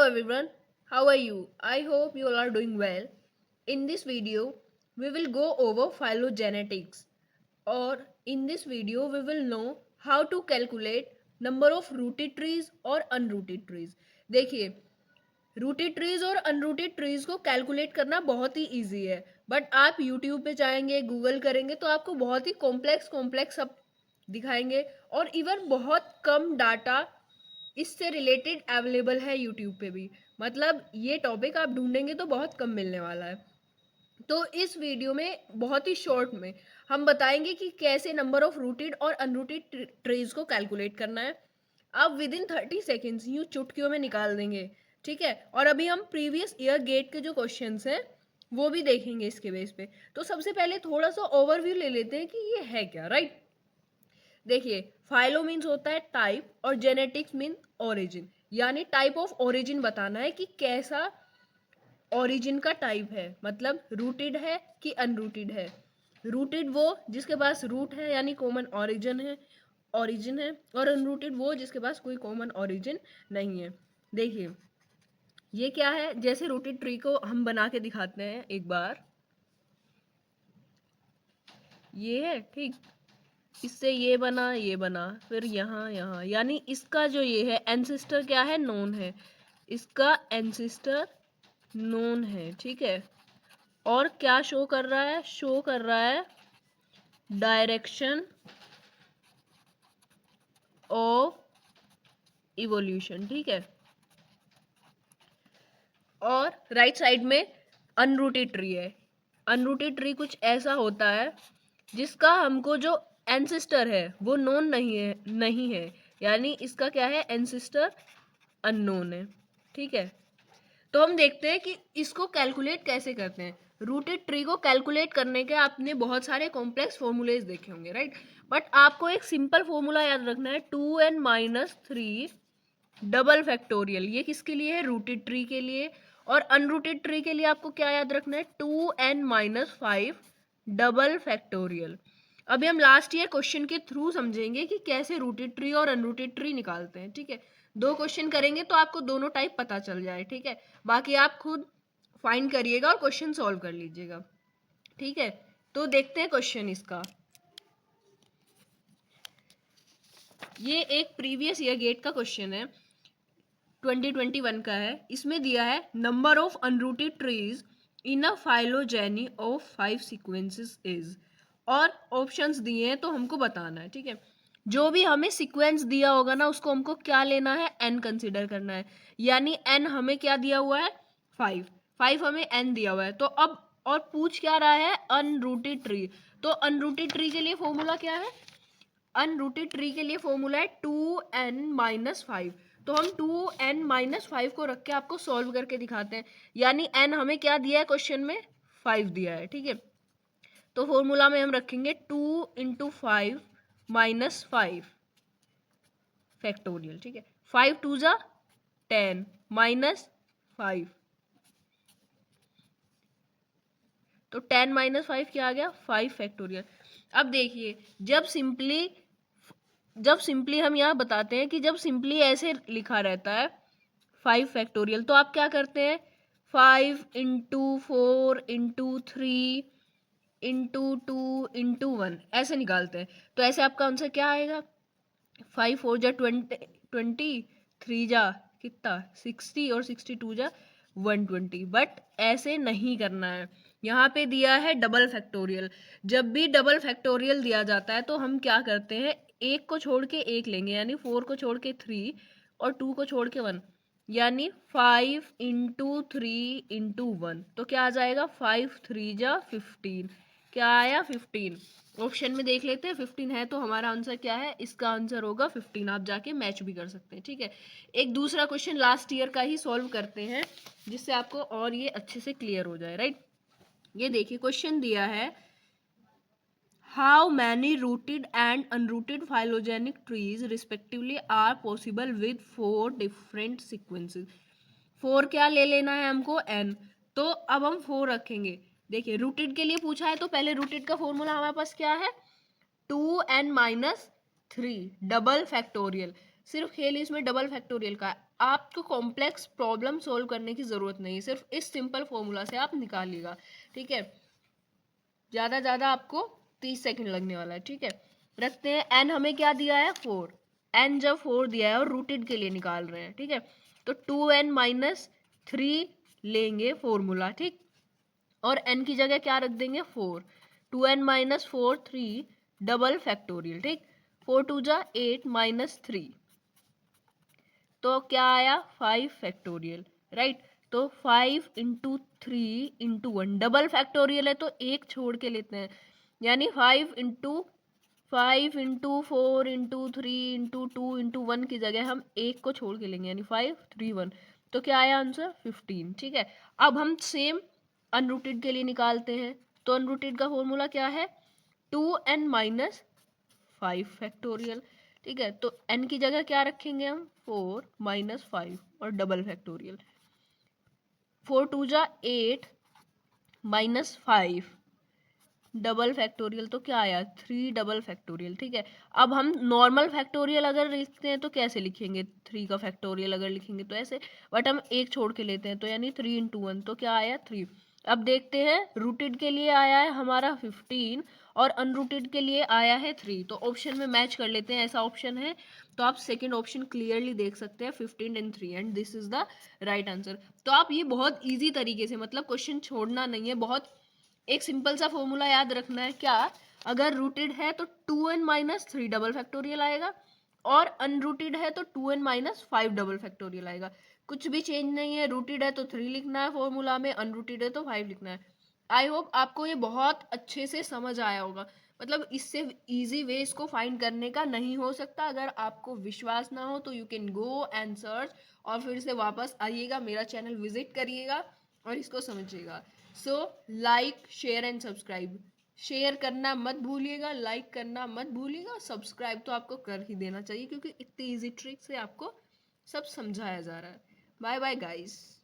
Hello everyone, how are you? I hope you all are doing well. In this video, we will go over phylogenetics, or in this video we will know how to calculate number of rooted trees और unrooted trees. देखिए, rooted trees और unrooted trees को calculate करना बहुत ही easy है, but आप YouTube पे जाएंगे, गूगल करेंगे तो आपको बहुत ही कॉम्प्लेक्स सब दिखाएंगे, और इवन बहुत कम डाटा इससे रिलेटेड अवेलेबल है यूट्यूब पे भी। मतलब ये टॉपिक आप ढूंढेंगे तो बहुत कम मिलने वाला है। तो इस वीडियो में बहुत ही शॉर्ट में हम बताएंगे कि कैसे नंबर ऑफ रूटेड और अनरूटेड ट्रीज को कैलकुलेट करना है। आप विद इन 30 सेकेंड्स यूँ चुटकियों में निकाल देंगे, ठीक है। और अभी हम प्रीवियस ईयर गेट के जो क्वेश्चंस हैं वो भी देखेंगे इसके बेस पे। तो सबसे पहले थोड़ा सा ओवरव्यू ले लेते हैं कि ये है क्या, राइट। देखिए, फाइलो मीन्स होता है टाइप और जेनेटिक्स मीन ओरिजिन, यानी टाइप ऑफ ओरिजिन बताना है कि कैसा ओरिजिन का टाइप है, मतलब रूटेड है कि अनरूटेड है। रूटेड वो जिसके पास रूट है यानी कॉमन ओरिजिन है, और अनरूटेड वो जिसके पास कोई कॉमन ओरिजिन नहीं है। देखिए ये क्या है, जैसे रूटेड ट्री को हम बना के दिखाते हैं एक बार। ये है, ठीक, इससे ये बना, फिर यहाँ यहाँ, यानी इसका जो ये है एंसेस्टर क्या है, नोन है, इसका एंसेस्टर नोन है, ठीक है। और क्या शो कर रहा है, शो कर रहा है डायरेक्शन ऑफ इवोल्यूशन, ठीक है। और राइट साइड में अनरूटेड ट्री है। अनरूटेड ट्री कुछ ऐसा होता है जिसका हमको जो एंसेस्टर है वो नोन नहीं है, यानी इसका क्या है, एंसेस्टर अननोन है, ठीक है। तो हम देखते हैं कि इसको कैलकुलेट कैसे करते हैं। रूटेड ट्री को कैलकुलेट करने के आपने बहुत सारे कॉम्प्लेक्स फॉर्मूलेज देखे होंगे, राइट। बट आपको एक सिंपल फॉर्मूला याद रखना है, 2n-3 डबल फैक्टोरियल। ये किसके लिए है, रूटेड ट्री के लिए। और अनरूटेड ट्री के लिए आपको क्या याद रखना है, 2n-5 डबल फैक्टोरियल। अभी हम लास्ट ईयर क्वेश्चन के थ्रू समझेंगे कि कैसे रूटेड ट्री और अनरूटेड ट्री निकालते हैं, ठीक है। 2 क्वेश्चन करेंगे तो आपको दोनों टाइप पता चल जाए, ठीक है। बाकी आप खुद फाइंड करिएगा और क्वेश्चन सॉल्व कर लीजिएगा, ठीक है। तो देखते हैं क्वेश्चन इसका। ये एक प्रीवियस ईयर गेट का क्वेश्चन है, 2021 का है। इसमें दिया है number of unrooted trees in a phylogeny of 5 sequences is, और ऑप्शंस दिए हैं तो हमको बताना है, ठीक है। जो भी हमें सीक्वेंस दिया होगा ना उसको हमको क्या लेना है, n कंसीडर करना है। यानी n हमें क्या दिया हुआ है, 5 हमें n दिया हुआ है। तो अब और पूछ क्या रहा है, अनरूटेड ट्री। तो अनरूटेड ट्री के लिए फॉर्मूला क्या है, अनरूटेड ट्री के लिए फॉर्मूला है 2n-5। तो हम 2n-5 को रख के आपको सॉल्व करके दिखाते हैं। यानी n हमें क्या दिया है क्वेश्चन में, 5 दिया है, ठीक है। तो फॉर्मूला में हम रखेंगे 2 × 5 - 5 फैक्टोरियल, ठीक है। 5 2 जा 10 -5, तो 10 - 5 क्या आ गया, 5 फैक्टोरियल। अब देखिए जब सिंपली हम यहाँ बताते हैं कि जब सिंपली ऐसे लिखा रहता है 5 फैक्टोरियल, तो आप क्या करते हैं, 5 × 4 × 3 × 2 × 1 ऐसे निकालते हैं। तो ऐसे आपका आंसर क्या आएगा, 5 4 जा 20, 3 जा कितना 60, और 62 जा 120। बट ऐसे नहीं करना है, यहाँ पे दिया है डबल फैक्टोरियल। जब भी डबल फैक्टोरियल दिया जाता है तो हम क्या करते हैं, एक को छोड़ के एक लेंगे, यानी 4 को छोड़ के 3 और 2 को छोड़ के 1, यानी 5 × 3 × 1। तो क्या आ जाएगा, 5 3 जा 15, क्या आया 15। ऑप्शन में देख लेते हैं, 15 है तो हमारा आंसर क्या है, इसका आंसर होगा 15। आप जाके मैच भी कर सकते हैं, ठीक है। एक दूसरा क्वेश्चन लास्ट ईयर का ही सॉल्व करते हैं जिससे आपको और ये अच्छे से क्लियर हो जाए, राइट। ये देखिए क्वेश्चन दिया है, how many rooted and unrooted phylogenetic trees respectively are possible with 4 different sequences. 4 क्या ले लेना है हमको, n। तो अब हम 4 रखेंगे। देखिए रूटेड के लिए पूछा है तो पहले रूटेड का फॉर्मूला हमारे पास क्या है, 2n - 3 डबल फैक्टोरियल। सिर्फ खेल इसमें डबल फैक्टोरियल का, आपको कॉम्प्लेक्स प्रॉब्लम सोल्व करने की ज़रूरत नहीं, सिर्फ इस सिंपल फॉर्मूला से आप निकालिएगा, ठीक है। ज़्यादा आपको 30 सेकंड लगने वाला है, ठीक है। रखते हैं, एन हमें क्या दिया है 4, एन जब 4 दिया है और रूटेड के लिए निकाल रहे हैं, ठीक है, तो 2n-3 लेंगे फॉर्मूला, ठीक, और n की जगह क्या रख देंगे 4, 2n-4 3 डबल फैक्टोरियल, ठीक, 4 2 जा 8 -3, तो क्या आया 5 फैक्टोरियल, राइट। तो 5 इंटू 3 इंटू 1 डबल फैक्टोरियल है तो एक छोड़ के लेते हैं, यानी 5 इंटू 4 इंटू 3 इंटू 2 इंटू 1 की जगह हम एक को छोड़ के लेंगे, यानी 5 3 1, तो क्या आया आंसर 15, ठीक है। अब हम सेम अनरूटेड के लिए निकालते हैं, तो अनरूटेड का फॉर्मूला क्या है 2n-5 फैक्टोरियल, ठीक है। तो n की जगह क्या रखेंगे हम 4 -5 और डबल फैक्टोरियल, 4 2 जा 8 -5 डबल फैक्टोरियल, तो क्या आया 3 डबल फैक्टोरियल, ठीक है। अब हम नॉर्मल फैक्टोरियल अगर लिखते हैं तो कैसे लिखेंगे, 3 का फैक्टोरियल अगर लिखेंगे तो ऐसे, बट हम एक छोड़ के लेते हैं, तो यानी 3 इंटू 1, तो क्या आया 3। अब देखते हैं, रूटेड के लिए आया है हमारा 15 और अनरूटेड के लिए आया है 3, तो ऑप्शन में मैच कर लेते हैं, ऐसा ऑप्शन है, तो आप सेकेंड ऑप्शन क्लियरली देख सकते हैं 15 and 3, and this is the right answer. तो आप ये बहुत ईजी तरीके से, मतलब क्वेश्चन छोड़ना नहीं है, बहुत एक सिंपल सा फॉर्मूला याद रखना है, क्या, अगर रूटेड है तो 2n-3 डबल फैक्टोरियल आएगा, और अनरूटेड है तो 2n-5 डबल फैक्टोरियल आएगा, कुछ भी चेंज नहीं है, रूटेड है तो 3 लिखना है फॉर्मूला में, अनरूटेड है तो 5 लिखना है। आई होप आपको ये बहुत अच्छे से समझ आया होगा, मतलब इससे इजी वे इसको फाइंड करने का नहीं हो सकता। अगर आपको विश्वास ना हो तो you can go and search, और फिर से वापस आइएगा, मेरा चैनल विजिट करिएगा और इसको समझिएगा। So like share and subscribe, share करना मत भूलिएगा, लाइक करना मत भूलिएगा, सब्सक्राइब तो आपको कर ही देना चाहिए, क्योंकि इतनी इजी ट्रिक से आपको सब समझाया जा रहा है। Bye bye guys.